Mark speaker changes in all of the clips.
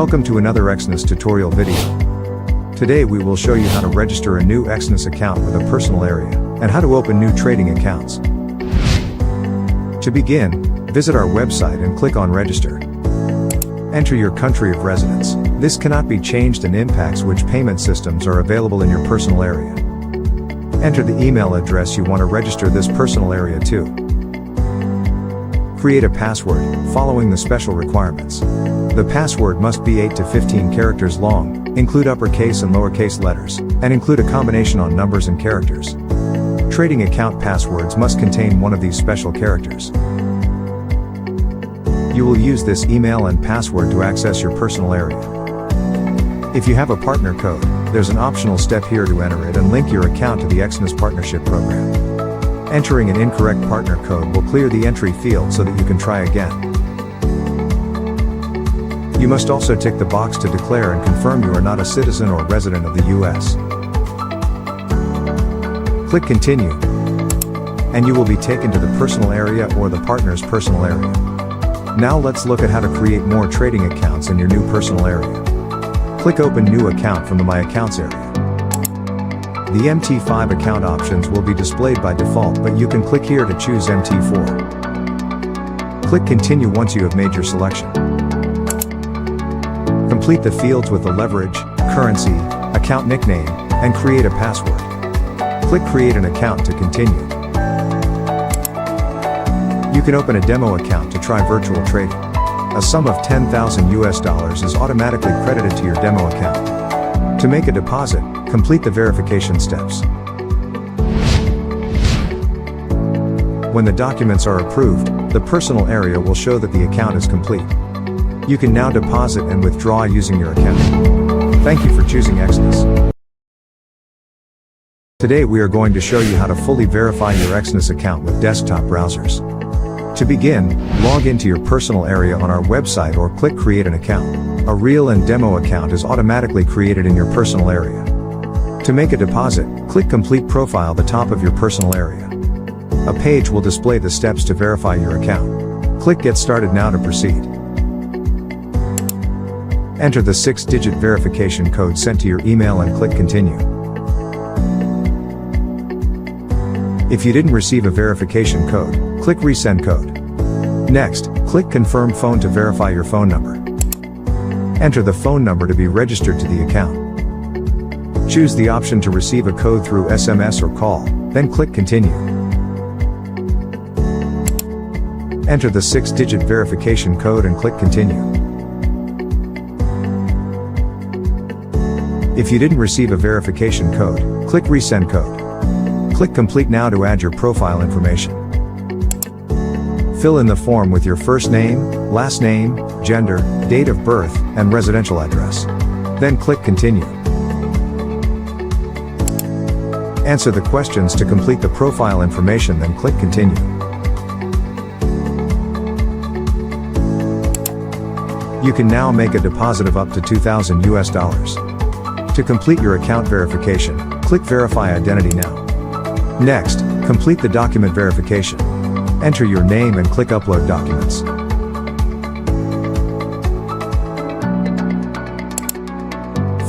Speaker 1: Welcome to another Exness tutorial video. Today we will show you how to register a new Exness account with a personal area, and how to open new trading accounts. To begin, visit our website and click on Register. Enter your country of residence. This cannot be changed and impacts which payment systems are available in your personal area. Enter the email address you want to register this personal area to. Create a password, following the special requirements. The password must be 8 to 15 characters long, include uppercase and lowercase letters, and include a combination on numbers and characters. Trading account passwords must contain one of these special characters. You will use this email and password to access your personal area. If you have a partner code, there's an optional step here to enter it and link your account to the Exness Partnership Program. Entering an incorrect partner code will clear the entry field so that you can try again. You must also tick the box to declare and confirm you are not a citizen or resident of the US. Click Continue, and you will be taken to the personal area or the partner's personal area. Now let's look at how to create more trading accounts in your new personal area. Click Open New Account from the My Accounts area. The MT5 account options will be displayed by default, but you can click here to choose MT4. Click Continue once you have made your selection. Complete the fields with the leverage, currency, account nickname, and create a password. Click Create an account to continue. You can open a demo account to try virtual trading. A sum of $10,000 is automatically credited to your demo account. To make a deposit, complete the verification steps. When the documents are approved, the personal area will show that the account is complete. You can now deposit and withdraw using your account. Thank you for choosing Exness. Today we are going to show you how to fully verify your Exness account with desktop browsers. To begin, log into your personal area on our website or click Create an account. A real and demo account is automatically created in your personal area. To make a deposit, click Complete Profile at the top of your personal area. A page will display the steps to verify your account. Click Get Started now to proceed. Enter the 6-digit verification code sent to your email and click Continue. If you didn't receive a verification code, click Resend Code. Next, click Confirm Phone to verify your phone number. Enter the phone number to be registered to the account. Choose the option to receive a code through SMS or call, then click Continue. Enter the 6-digit verification code and click Continue. If you didn't receive a verification code, click Resend Code. Click Complete now to add your profile information. Fill in the form with your first name, last name, gender, date of birth, and residential address. Then click Continue. Answer the questions to complete the profile information, then click Continue. You can now make a deposit of up to $2,000. To complete your account verification, click Verify Identity now. Next, complete the document verification. Enter your name and click Upload Documents.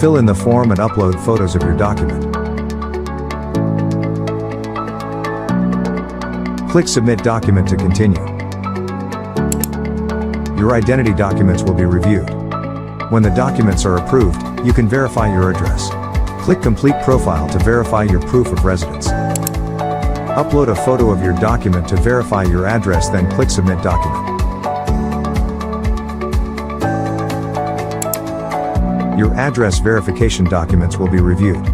Speaker 1: Fill in the form and upload photos of your document. Click Submit Document to continue. Your identity documents will be reviewed. When the documents are approved, you can verify your address. Click Complete Profile to verify your proof of residence. Upload a photo of your document to verify your address, then click Submit Document. Your address verification documents will be reviewed.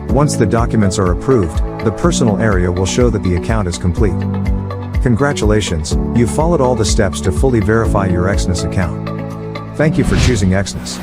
Speaker 1: Once the documents are approved, the personal area will show that the account is complete. Congratulations, you've followed all the steps to fully verify your Exness account. Thank you for choosing Exness.